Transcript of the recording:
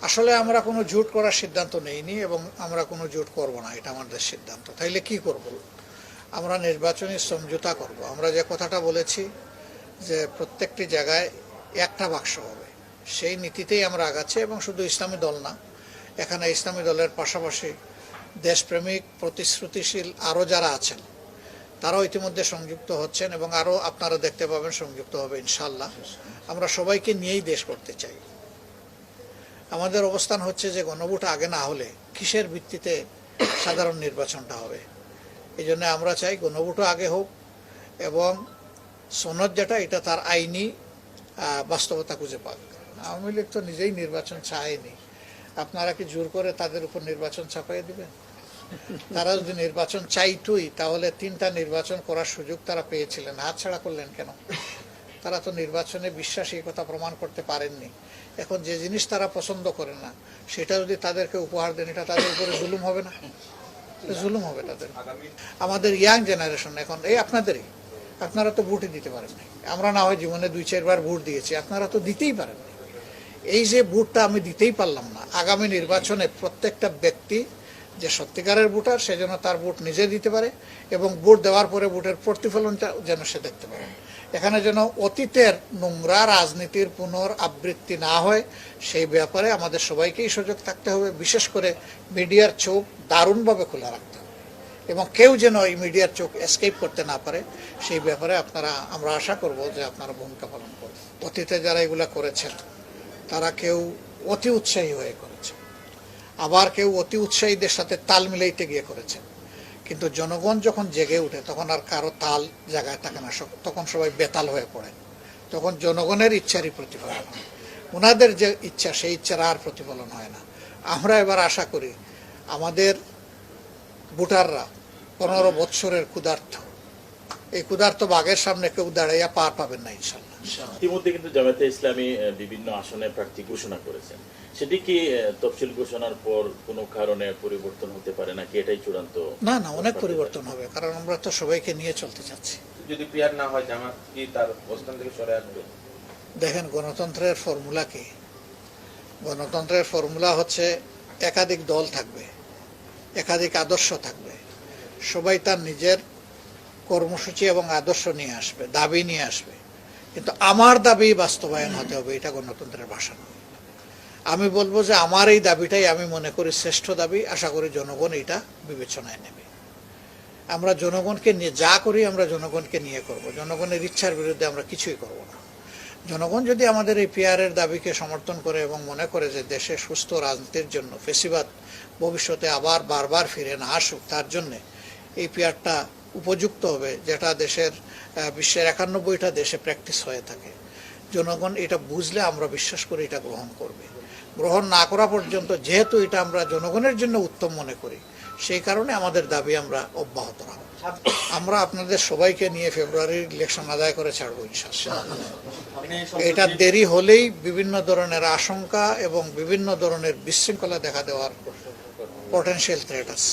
আসলে আমরা কোনো জোট করার সিদ্ধান্ত নেইনি এবং আমরা কোনো জোট করব না, এটা আমাদের সিদ্ধান্ত। তাইলে কি করব? আমরা নির্বাচনী সমঝোতা করব। আমরা যে কথাটা বলেছি যে প্রত্যেকটি জায়গায় একটা বাক্স হবে, সেই নীতিতেই আমরা আগাচ্ছি। এবং শুধু ইসলামী দল না, এখানে ইসলামী দলের পাশাপাশি দেশপ্রেমিক প্রতিশ্রুতিশীল আরও যারা আছেন তারাও ইতিমধ্যে সংযুক্ত হচ্ছেন এবং আরও আপনারা দেখতে পাবেন সংযুক্ত হবে ইনশাল্লাহ। আমরা সবাইকে নিয়েই দেশ করতে চাই। আমাদের অবস্থান হচ্ছে যে গণভোট আগে না হলে কিসের ভিত্তিতে সাধারণ নির্বাচনটা হবে। এই জন্য আমরা চাই গণভোটও আগে হোক এবং সনদ যেটা এটা তার আইনি বাস্তবতা খুঁজে পাক। আওয়ামী লীগ তো নিজেই নির্বাচন চায়নি, আপনারা কি জোর করে তাদের উপর নির্বাচন চাপাই দিবেন? তারা যদি নির্বাচন চাইতোই তাহলে 3টা নির্বাচন করার সুযোগ তারা পেয়েছিলেন, হাতছাড়া করলেন কেন? তারা তো নির্বাচনে বিশ্বাসী কথা প্রমাণ করতে পারেননি। এখন যে জিনিস তারা পছন্দ করে না সেটা যদি তাদেরকে উপহার দেন, এটা তাদের উপরে জুলুম হবে না? জুলুম হবে তাদের। আমাদের ইয়াং জেনারেশন এখন এই আপনাদেরই, আপনারা তো ভোটই দিতে পারেন নাই। আমরা না হয় জীবনে 2-4 বার ভোট দিয়েছি, আপনারা তো দিতেই পারেন। এই যে ভোটটা আমি দিতেই পারলাম না, আগামী নির্বাচনে প্রত্যেকটা ব্যক্তি যে সত্যিকারের ভোটার সে যেন তার ভোট নিজে দিতে পারে এবং ভোট দেওয়ার পরে ভোটের প্রতিফলনটা যেন সে দেখতে পারে। এখানে যেন অতীতের নোংরা রাজনীতির পুনরাবৃত্তি না হয় সেই ব্যাপারে আমাদের সবাইকেই সজাগ থাকতে হবে। বিশেষ করে মিডিয়ার চোখ দারুণভাবে খোলা রাখতে হবে এবং কেউ যেন এই মিডিয়ার চোখ এসকেপ করতে না পারে সেই ব্যাপারে আমরা আশা করব যে আপনারা ভূমিকা পালন করবেন। অতীতে যারা এগুলা করেছেন তারা কেউ অতি উৎসাহী হয়ে করেছে, আবার কেউ অতি উৎসাহীদের সাথে তাল মিলাইতে গিয়ে করেছেন। কিন্তু জনগণ যখন জেগে উঠে তখন আর কারো তাল জায়গায় থাকে না, তখন সবাই বেতাল হয়ে পড়ে। তখন জনগণের ইচ্ছারই প্রতিফলন হয়, ওনাদের যে ইচ্ছা সেই ইচ্ছার আর প্রতিফলন হয় না। আমরা এবার আশা করি আমাদের ভোটাররা 15 বৎসরের ক্ষুধার্ত, এই ক্ষুধার্ত বাঘের সামনে কেউ দাঁড়াইয়া পার পাবেন না ইনশাল্লাহ। ইতিমধ্যে কিন্তু জামায়াতে ইসলামী বিভিন্ন আসনে প্রার্থী ঘোষণা করেছেন, সেটি কি তফসিল ঘোষণার পর কোনো কারণে পরিবর্তন হতে পারে নাকি এটাই চূড়ান্ত? না, অনেক পরিবর্তন হবে, কারণ আমরা তো সবাইকে নিয়ে চলতে চাচ্ছি। যদি ক্লিয়ার না হয় জামাত কি তার অবস্থান থেকে সরে আসবে? দেখেন, গণতন্ত্রের ফর্মুলা কি? গণতন্ত্রের ফর্মুলা হচ্ছে একাধিক দল থাকবে, একাধিক আদর্শ থাকবে, সবাই তার নিজের কর্মসূচি এবং আদর্শ নিয়ে আসবে, দাবি নিয়ে আসবে, কিন্তু আমার দাবি বাস্তবায়ন হতে হবে। এটা গণতন্ত্রের ভাষা নয়। আমি বলবো যে আমার এই দাবিটাই আমি মনে করি শ্রেষ্ঠ দাবি, আশা করি জনগণ এটা বিবেচনায় নেবে। আমরা জনগণকে নিয়ে যা করি আমরা জনগণকে নিয়ে করব, জনগণের ইচ্ছার বিরুদ্ধে আমরা কিছুই করব না। জনগণ যদি আমাদের এই পিআরের দাবিকে সমর্থন করে এবং মনে করে যে দেশে সুস্থ রাজনীতির জন্য ফেসিবাদ ভবিষ্যতে আবার বারবার ফিরে না আসুক, তার জন্যে এই পিআরটা উপযুক্ত হবে, যেটা বিশ্বের 91টা দেশে প্র্যাকটিস হয়ে থাকে। জনগণ এটা বুঝলে আমরা বিশ্বাস করি এটা গ্রহণ করবে। গ্রহণ না করা পর্যন্ত যেহেতু এটা আমরা জনগণের জন্য উত্তম মনে করি, সেই কারণে আমাদের দাবি আমরা অব্যাহত রাখব। আমরা আপনাদের সবাইকে নিয়ে ফেব্রুয়ারির ইলেকশন আদায় করে ছাড়বো ইনশাআল্লাহ। এটা দেরি হলেই বিভিন্ন ধরনের আশঙ্কা এবং বিভিন্ন ধরনের বিশৃঙ্খলা দেখা দেওয়ার পটেনশিয়াল থ্রেট আছে।